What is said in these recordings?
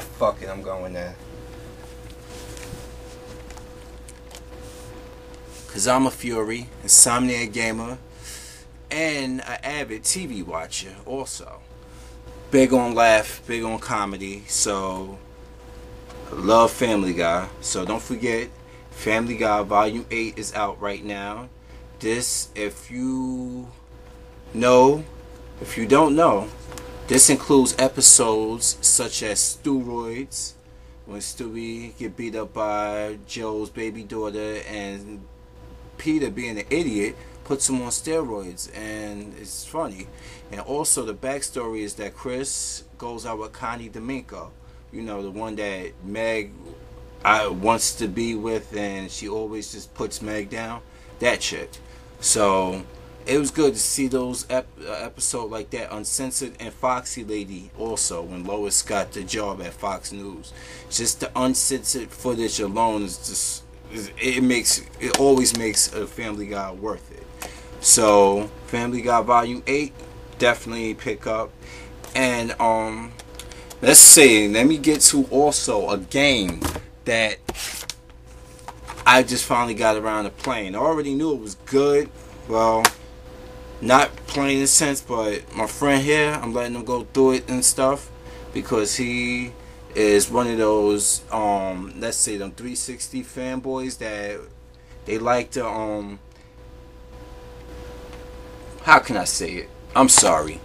Fuck it, I'm going there. KazamaFury, Insomniac gamer, and an avid TV watcher also. Big on laugh, big on comedy, so love Family Guy. So don't forget, Family Guy Volume 8 is out right now. This, if you don't know, this includes episodes such as Steroids, when Stewie get beat up by Joe's baby daughter, and Peter, being an idiot, puts him on steroids, and it's funny. And also the backstory is that Chris goes out with Connie D'Amico, the one that Meg wants to be with, and she always just puts Meg down. That chick. So it was good to see those episode like that, Uncensored and Foxy Lady also, when Lois got the job at Fox News. Just the uncensored footage alone is just, it always makes a Family Guy worth it. So Family Guy Volume 8, definitely pick up. And let me get to also a game that I just finally got around to playing. I already knew it was good. Well, not playing in a sense, but my friend here, I'm letting him go through it and stuff, because he is one of those let's say them 360 fanboys that they like to how can I say it? I'm sorry.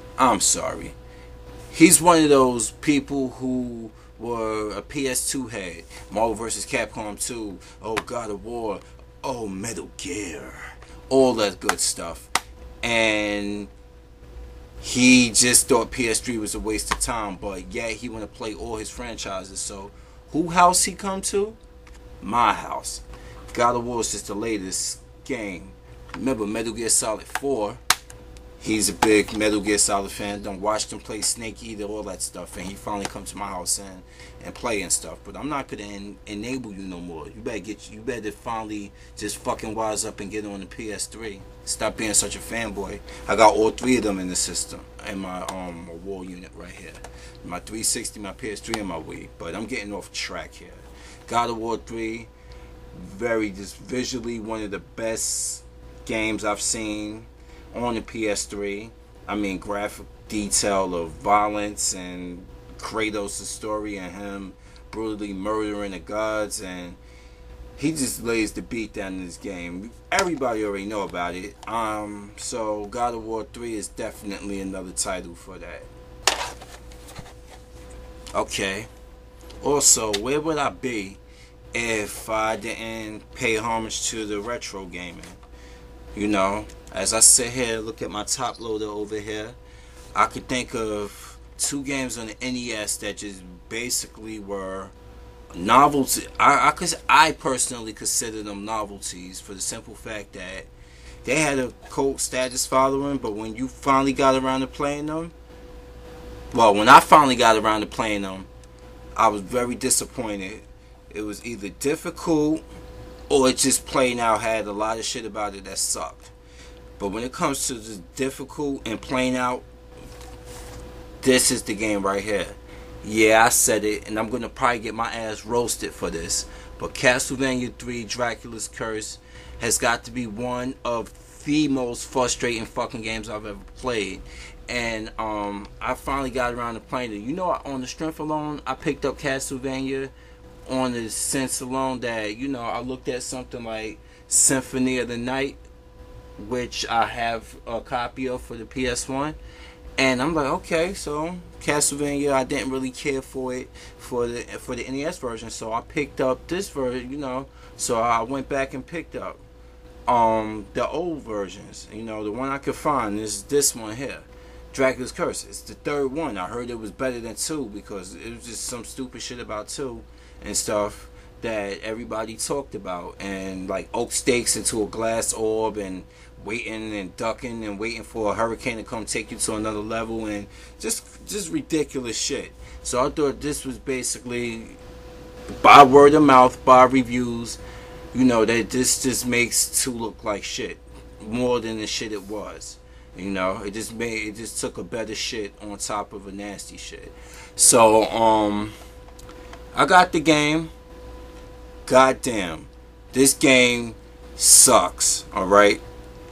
He's one of those people who were a PS2 head. Marvel vs. Capcom 2, oh God of War, oh Metal Gear, all that good stuff. And he just thought PS3 was a waste of time, but yet he want to play all his franchises. So who house he come to? My house. God of War is just the latest game. Remember Metal Gear Solid 4. He's a big Metal Gear Solid fan. Done watched him play Snake Eater, all that stuff, and he finally come to my house and play and stuff. But I'm not gonna enable you no more. You better finally just fucking wise up and get on the PS3. Stop being such a fanboy. I got all three of them in the system in my wall unit right here. My 360, my PS3, and my Wii. But I'm getting off track here. God of War 3, very just visually one of the best games I've seen on the PS3. I mean, graphic detail of violence and Kratos' story and him brutally murdering the gods, and he just lays the beat down in this game. Everybody already know about it. So God of War 3 is definitely another title for that. Okay. Also, where would I be if I didn't pay homage to the retro gaming? As I sit here, look at my top loader over here, I could think of two games on the NES that just basically were novelty. I personally consider them novelties for the simple fact that they had a cult status following, but when you finally got around to playing them, when I finally got around to playing them, I was very disappointed. It was either difficult or it just plain out had a lot of shit about it that sucked. But when it comes to the difficult and plain out, this is the game right here. Yeah, I said it, and I'm gonna probably get my ass roasted for this, but Castlevania 3 Dracula's Curse has got to be one of the most frustrating fucking games I've ever played. And I finally got around to playing it. On the strength alone, I picked up Castlevania on the sense alone that, I looked at something like Symphony of the Night, which I have a copy of for the PS1, and I'm like, okay, so Castlevania, I didn't really care for it for the NES version, so I picked up this version, so I went back and picked up the old versions, the one I could find is this one here, Dracula's Curse. It's the third one. I heard it was better than 2 because it was just some stupid shit about 2 and stuff that everybody talked about, and like oak stakes into a glass orb and waiting and ducking and waiting for a hurricane to come take you to another level, and just ridiculous shit. So I thought this was basically by word of mouth, by reviews, that this just makes 2 look like shit more than the shit it was. It just took a better shit on top of a nasty shit. So I got the game. Goddamn, this game sucks. All right,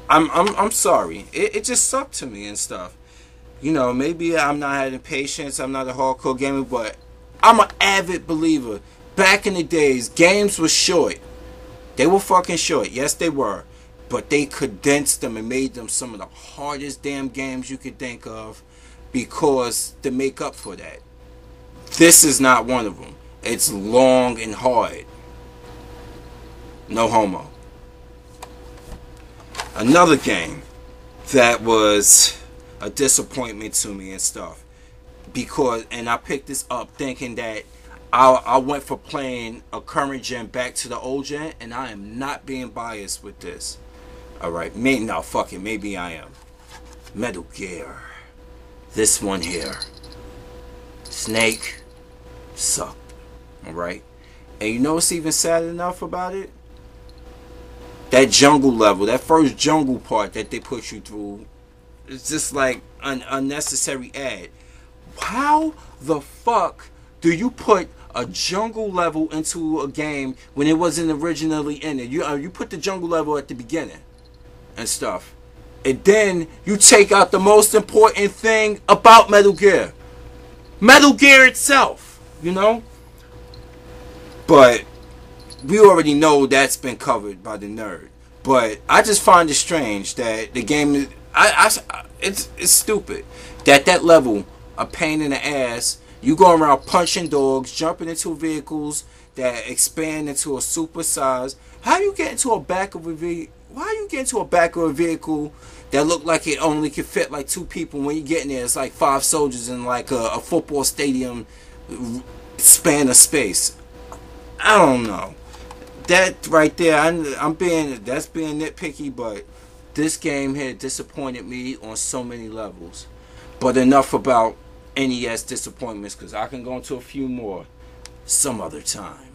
I'm sorry. It just sucked to me and stuff. You know, maybe I'm not having patience. I'm not a hardcore gamer, but I'm an avid believer. Back in the days, games were short. They were fucking short. Yes, they were. But they condensed them and made them some of the hardest damn games you could think of, because to make up for that. This is not one of them. It's long and hard. No homo. Another game that was a disappointment to me and stuff, because, and I picked this up thinking that I went for playing a current gen back to the old gen, and I am not being biased with this. Alright, no, fuck it, maybe I am. Metal Gear. This one here. Snake sucked. Alright? And you know what's even sad enough about it? That jungle level, that first jungle part that they put you through, it's just like an unnecessary ad. How the fuck do you put a jungle level into a game when it wasn't originally in it? You put the jungle level at the beginning and stuff, and then you take out the most important thing about Metal Gear itself, you know. But we already know that's been covered by the nerd. But I just find it strange that the game is, it's stupid that level, a pain in the ass. You go around punching dogs, jumping into vehicles that expand into a super size. How you get into a back of a vehicle? Why you get into a back of a vehicle that look like it only could fit like 2 people? When you get in there, it's like 5 soldiers in like a football stadium span of space. I don't know. That right there, that's being nitpicky, but this game here disappointed me on so many levels. But enough about NES disappointments, because I can go into a few more some other time.